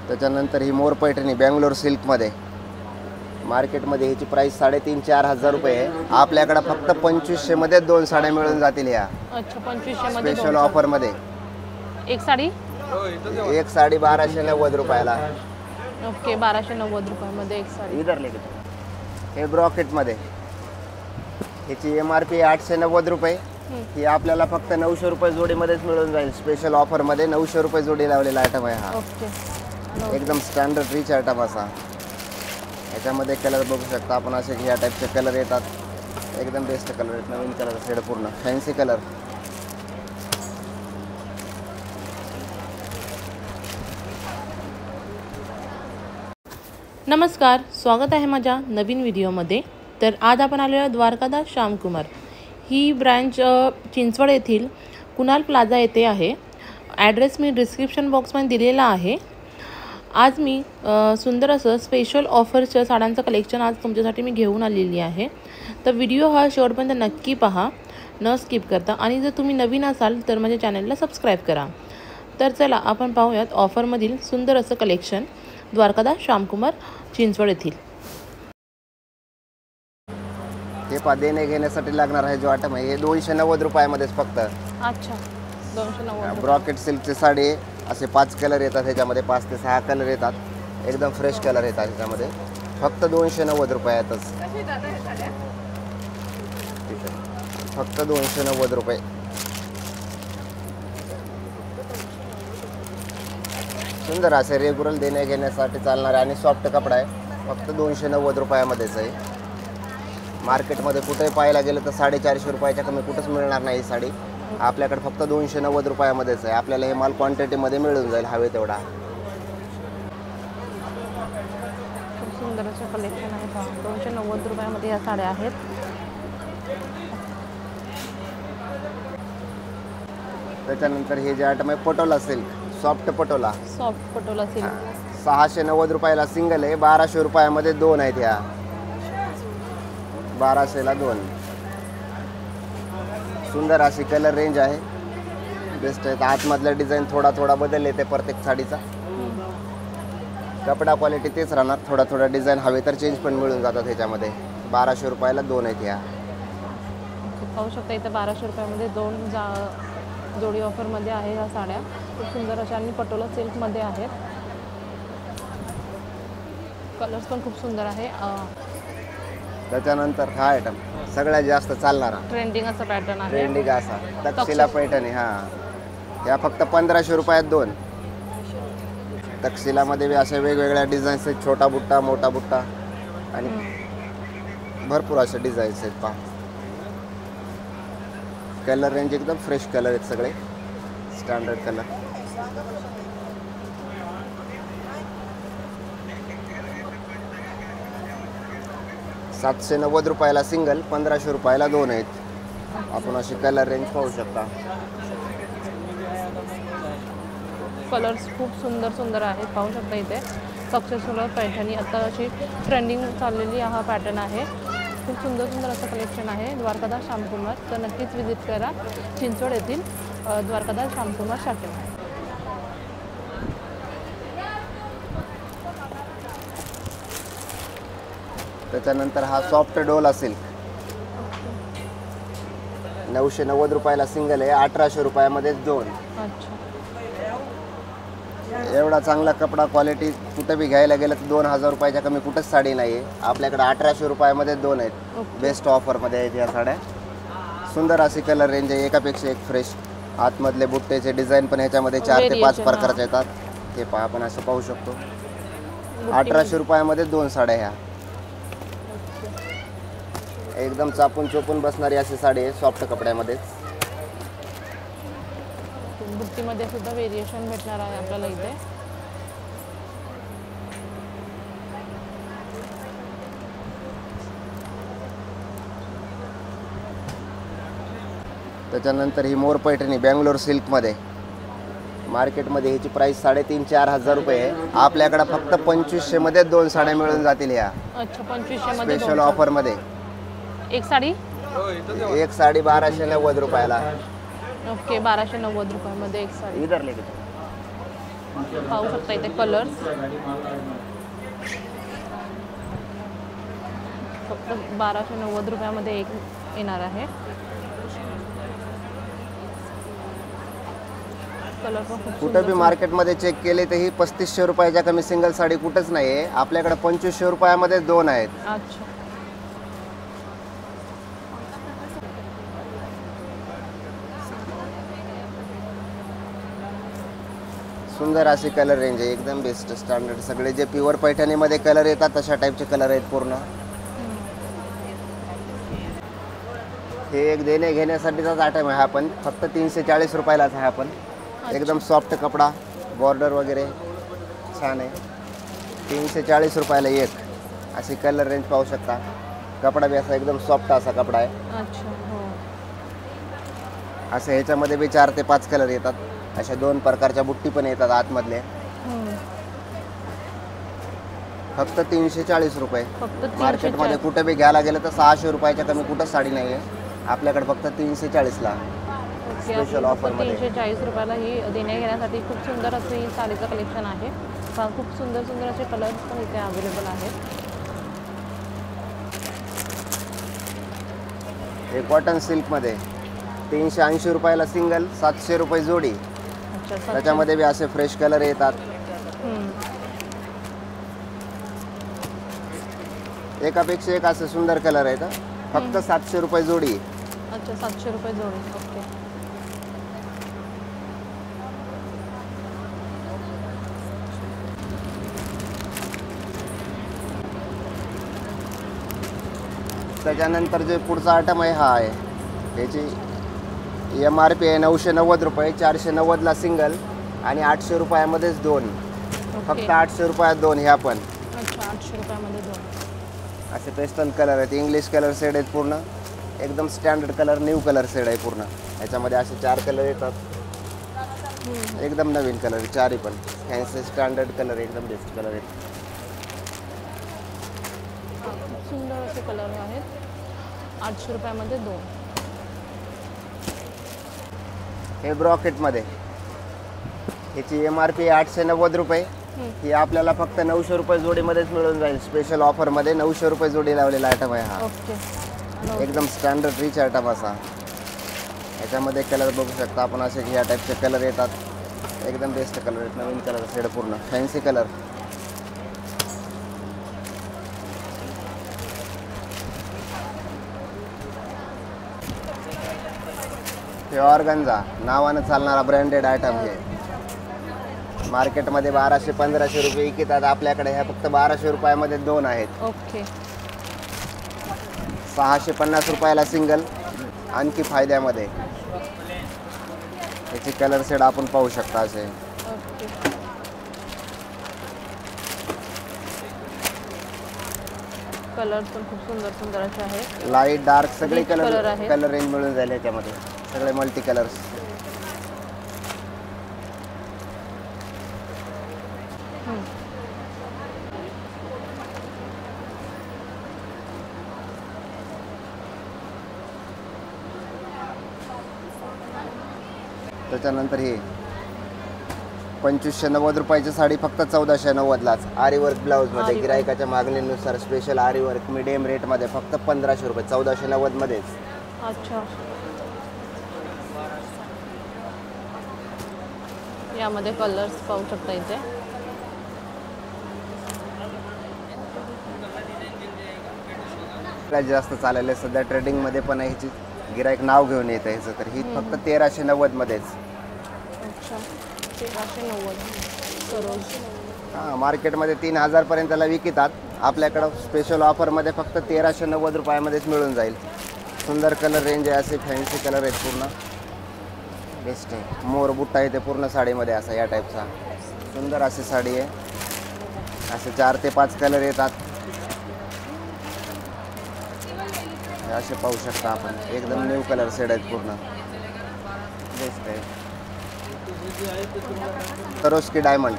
त्याच्यानंतर ही मोर पैठणी बेंगलोर सिल्कमध्ये, मार्केटमध्ये ह्याची प्राइस 3,500-4,000 रुपये आहे. आपल्याकडे फक्त 2500 मध्ये 2 साड्या मिळून जातील ह्या. अच्छा 2500 मध्ये स्पेशल ऑफर मध्ये एक साडी, एक साडी 1290 रुपयाला. ओके 1290 रुपयामध्ये एक साडी. इधर लेके हे ब्रॉकेट मध्ये, ह्याची MRP 890 रुपये. ही आपल्याला फक्त 900 रुपये जोडीमध्येच मिळून जाईल. स्पेशल ऑफर मध्ये 900 रुपये जोडी लावलेला आयटम आहे हा. ओके एकदम स्टँडर्ड रिच आयटम असा. याच्यामध्ये कलर बघू शकता आपण, असे ह्या टाईपचे कलर येतात. एकदम बेस्ट कलर आहेत, नवीन कलर शेड, पूर्ण फॅन्सी कलर. नमस्कार, स्वागत आहे माझ्या नवीन व्हिडिओमध्ये. तर आज आपण आलेलो आहे द्वारकादास श्यामकुमार. ही ब्रँच चिंचवड येथील कुणाल प्लाझा येथे आहे. ॲड्रेस मी डिस्क्रिप्शन बॉक्समध्ये दिलेला आहे. आज मी सुंदर असं स्पेशल ऑफरचं साड्यांचं कलेक्शन आज तुमच्यासाठी मी घेऊन आलेली आहे. तर व्हिडिओ हा शेवटपर्यंत नक्की पहा, न स्किप करता. आणि जर तुम्ही नवीन असाल तर माझ्या चॅनलला सबस्क्राईब करा. तर चला आपण पाहूयात ऑफरमधील सुंदर असं कलेक्शन द्वारकादास श्यामकुमार चिंचवड येथील. हे पा देणे घेण्यासाठी लागणार आहे जो आयटम आहे, हे 290 रुपयामध्येच फक्त. अच्छा 290. ब्रॉकेट सिल्कची साडी, असे 5 कलर येतात ह्याच्यामध्ये, 5 ते 6 कलर येतात. एकदम फ्रेश कलर येतात ह्याच्यामध्ये. फक्त 290 रुपयातच, फक्त 290 रुपये. सुंदर असे रेग्युलर देणे घेण्यासाठी चालणारे आणि सॉफ्ट कपडा आहे. फक्त 290 रुपयामध्येच आहे. मार्केटमध्ये कुठेही पाहायला गेलं तर 450 रुपयाच्या कमी कुठंच मिळणार नाही ही साडी. आपल्याकडे फक्त 290 रुपयामध्येच आहे. आपल्याला हे माल क्वांटिटीमध्ये मिळून जाईल हवे तेवढा. खूप सुंदर असं कलेक्शन आहे पहा. 290 रुपयामध्ये या साड्या आहेत. त्याच्यानंतर हे जे आयटम आहे Patola silk, soft Patola. Soft Patola silk 690 रुपयाला सिंगल आहे. 1200 रुपयामध्ये 2 आहेत ह्या. 1200ला 2. सुंदर अशी कलर रेंज आहे, बेस्ट आहे. आतमधलं डिझाईन थोडा बदल येते प्रत्येक साडीचा. कपडा क्वालिटी तेच राहणार, थोडा डिझाईन हवे तर चेंज पण मिळून जातात ह्याच्यामध्ये. 1200 रुपयाला 2 आहेत ह्या. पाहू शकता इथे 1200 रुपयामध्ये 2 जोडी ऑफरमध्ये आहे ह्या साड्या. खूप सुंदर अशा आणि पटोला सिल्कमध्ये आहेत. कलर्स पण खूप सुंदर आहे. त्याच्यानंतर हा आयटम सगळ्यात जास्त चालणारा ट्रेंडिंग असा पॅटर्न आहे. ट्रेंडिंग असा तक्षशिला पैठणी. हा, या फक्त 1500 रुपयात 2. तक्षशिलामध्ये बी अशा वेगवेगळ्या डिझाईन्स आहेत. छोटा बुट्टा, मोठा बुट्टा आणि भरपूर असे डिझाईन्स आहेत पहा. कलर रेंज एकदम फ्रेश कलर आहेत सगळे, स्टँडर्ड कलर. ₹790 रुपयाला सिंगल, 1500 रुपयाला 2 आहेत. आपण अशी कलर रेंज पाहू शकता. कलर्स खूप सुंदर आहेत. पाहू शकता इथे तक्षशिला पैठणी आता अशी ट्रेंडिंग चाललेली हा पॅटर्न आहे. खूप सुंदर असं कलेक्शन आहे द्वारकादास श्यामकुमार. तर नक्कीच विजिट करा चिंचवड येथील द्वारकादास श्यामकुमार शाखेला. त्याच्यानंतर हा सॉफ्ट डोला सिल्क 990 रुपयाला सिंगल आहे. 1800 रुपयामध्ये 2. अच्छा, एवढा चांगला कपडा क्वालिटी कुठं बी घ्यायला गेलं तर 2000 रुपयाच्या कमी कुठंच साडी नाही आहे. आपल्याकडे 1800 रुपयामध्ये 2 आहेत. बेस्ट ऑफरमध्ये आहेत या साड्या. सुंदर अशी कलर रेंज आहे, एकापेक्षा एक फ्रेश. आतमधले बुट्टेचे डिझाईन पण ह्याच्यामध्ये 4 ते 5 प्रकारचे येतात. हे पहा, आपण असं पाहू शकतो. 1800 रुपयामध्ये 2 साड्या ह्या. एकदम चापून चोपून बसणारी अशी साडी आहे, सॉफ्ट कपड्यामध्येच. बुट्टीमध्ये सुद्धा व्हेरिएशन भेटणार आहे आपल्याला इथे. त्याच्यानंतर ही मोर पैठणी बेंगलोर सिल्कमध्ये, मार्केटमध्ये ह्याची प्राइस 3,500-4,000 रुपये आहे. आपल्याकडे फक्त 2500 मध्ये 2 साड्या मिळून जातील ह्या. अच्छा 2500 मध्ये स्पेशल ऑफरमध्ये एक साडी, एक साडी 1290 रुपयाला. ओके 1290 रुपयामध्ये एक साडी. इधर लेके पाहू शकता इथे कलर्स फक्त 1290 रुपयामध्ये एक येणार आहे. कलर पण खूप कुठं बी मार्केटमध्ये चेक केले तर ही 3500 रुपयाच्या कमी सिंगल साडी कुठंच नाही आहे. आपल्याकडे 2500 रुपयामध्ये दोन आहेत. अच्छा. सुंदर अशी कलर रेंज आहे, एकदम बेस्ट स्टँडर्ड. सगळे जे प्युअर पैठणीमध्ये कलर येतात तशा टाईपचे कलर आहेत पूर्ण. हे एक देणे घेण्यासाठीचाच आयटम आहे हा, पण फक्त 340 रुपयालाच आहे. आपण एकदम सॉफ्ट कपडा, बॉर्डर वगैरे छान आहे. 340 रुपयाला एक अशी कलर रेंज पाहू शकता. कपडा बी असा एकदम सॉफ्ट असा कपडा आहे. अच्छा. हो. असं ह्याच्यामध्ये बी 4 ते 5 कलर येतात. अशा 2 प्रकारच्या बुट्टी पण येतात आतमधले. फक्त 340 रुपये. फक्त मार्केटमध्ये कुठे बी घ्यायला गेलं तर 600 रुपयाच्या कमी कुठंच साडी नाही आहे. आपल्याकडे फक्त 340ला स्पेशल ऑफरमध्ये. 340 रुपयाला ही देण्या घेण्यासाठी खूप सुंदर असं ही साडीचं कलेक्शन आहे. खूप सुंदर सुंदर असे कलर्स पण इथे अवेलेबल आहेत. हे कॉटन सिल्कमध्ये 380 रुपयाला सिंगल, 700 रुपये जोडी. अच्छा. त्याच्यामध्ये बी असे फ्रेश कलर येतात. एकापेक्षा एक असे सुंदर कलर आहेत. फक्त 700 रुपये जोडी. अच्छा. 700 रुपये जोडी. ओके. त्याच्यानंतर जे पुढचा आयटम आहे हा आहे. याची MRP आहे 990 रुपये. 490ला सिंगल आणि 800 रुपयामध्येच दोन. फक्त 800 रुपयात दोन. ह्या पण अच्छा. 800 रुपयामध्ये दोन असे पेस्टल कलर आहेत. इंग्लिश कलर शेड आहेत पूर्ण. एकदम standard colour, new colour shade आहे पूर्ण. याच्यामध्ये असे 4 कलर येतात. एकदम नवीन कलर चारही पण फॅन्सी स्टँडर्ड कलर, एकदम बेस्ट कलर आहेत. सुंदर असे कलर आहेत. 800 रुपयामध्ये दोन. हे ब्रॉकेटमध्ये ह्याची MRP 890 रुपये. ही आपल्याला फक्त 900 रुपये जोडीमध्येच मिळून जाईल. स्पेशल ऑफरमध्ये 900 रुपये जोडी लावलेला आयटम आहे हा. ओके. एकदम स्टँडर्ड रिच आयटम असा. याच्यामध्ये कलर बघू शकता आपण. असे ह्या टाईपचे कलर येतात. एकदम बेस्ट कलर आहेत. नवीन कलर शेड पूर्ण फॅन्सी कलर. हे ऑर्गन्झा नावानं चालणारा ब्रँडेड आयटम. हे मार्केटमध्ये 1200-1500 रुपये विकतात. आपल्याकडे ह्या फक्त 1200 रुपयामध्ये दोन आहेत. ओके. 650 रुपयाला सिंगल. आणखी फायद्यामध्ये याची कलर शेड आपण पाहू शकता असे. ओके. कलर पण खूप सुंदर सुंदर असे आहेत. लाईट डार्क सगळे Rich color कलर आहे. कलर रेंज मिळून जाईल याच्यामध्ये. सगळे मल्टी कलर्स. त्याच्यानंतर हे 2590 रुपयाची साडी फक्त 1490लाच. आरी वर्क ब्लाऊजमध्ये गिरायकाच्या मागणीनुसार स्पेशल आरी वर्क मिडियम रेटमध्ये फक्त 1500 रुपये. 1490 मध्येच. अच्छा. यामध्ये कलर्स पाहू शकता इथे. जास्त चाललेलं आहे सध्या ट्रेडिंगमध्ये पण आहे. ह्याची गिरायक नाव घेऊन येतं ह्याचं. तर ही फक्त 1390 मध्येच. अच्छा. 1390 सरोज. हां, मार्केटमध्ये 3000 पर्यंतला विकतात. आपल्याकडं स्पेशल ऑफरमध्ये फक्त 1390 रुपयामध्येच मिळून जाईल. सुंदर कलर रेंज आहे. असे फॅन्सी कलर आहेत पूर्ण. बेस्ट आहे. मोर बुट्टा येते पूर्ण साडीमध्ये असा या टाईपचा. सुंदर अशी साडी आहे. असे 4 ते 5 कलर येतात. असे पाहू शकता आपण. एकदम न्यू कलर शेड आहेत पूर्ण. बेस्ट आहे. Swarovski diamond.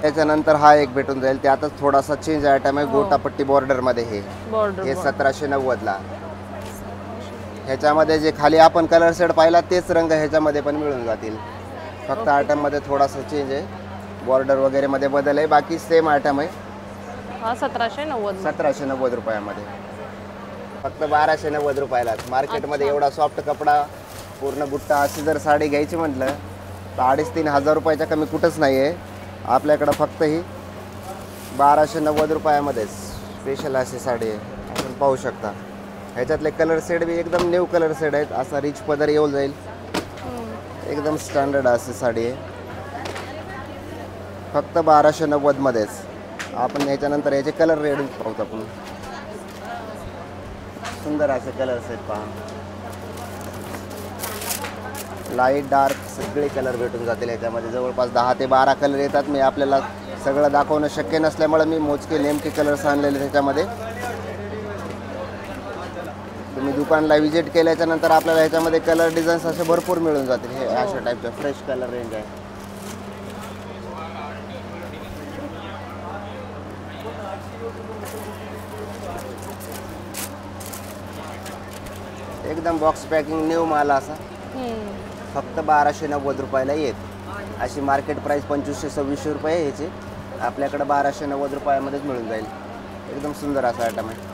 त्याच्यानंतर हा एक भेटून जाईल. त्यातच थोडासा चेंज आयटम आहे. गोटापट्टी बॉर्डरमध्ये. हे बॉर्डर. हे 1790ला. ह्याच्यामध्ये जे खाली आपण कलर सेट पाहिला तेच रंग ह्याच्यामध्ये पण मिळून जातील. फक्त आयटममध्ये थोडासा चेंज आहे, बॉर्डर वगैरे मध्ये बदल आहे, बाकी सेम आयटम आहे. हा 1790. 1790 रुपयामध्ये, फक्त 1290 रुपयाला. मार्केटमध्ये एवढा सॉफ्ट कपडा, पूर्ण बुट्टा अशी जर साडी घ्यायची म्हटलं तर 2,500-3 हजार रुपयाच्या कमी कुठंच नाही आहे. आपल्याकडं फक्त ही 1290 रुपयामध्येच स्पेशल अशी साडी आहे, आपण पाहू शकता. ह्याच्यातले कलर सेट बी एकदम न्यू कलर सेट आहेत. असा रिच पदर येऊन जाईल, एकदम स्टँडर्ड अशी साडी आहे. फक्त 1290 मध्येच. आपण याच्यानंतर याचे कलर रेड पाहतो आपण. सुंदर असे कलर्स आहेत पहा, लाईट डार्क सगळे कलर भेटून जातील याच्यामध्ये. जवळपास 10 ते 12 कलर येतात. मी आपल्याला सगळं दाखवणं शक्य नसल्यामुळे मी मोजके नेमके कलर्स आणलेले त्याच्यामध्ये. तुम्ही दुकानला व्हिजिट केल्याच्या नंतर आपल्याला ह्याच्यामध्ये कलर डिझाईन्स असे भरपूर मिळून जातील. हे अशा टाईपचे फ्रेश कलर रेंज आहे. एकदम बॉक्स पॅकिंग न्यू माल असा. फक्त 1290 रुपयाला येत. अशी मार्केट प्राईस 2500-2600 रुपये ह्याची. आपल्याकडे 1290 रुपयामध्येच मिळून जाईल. एकदम सुंदर असा आयटम आहे.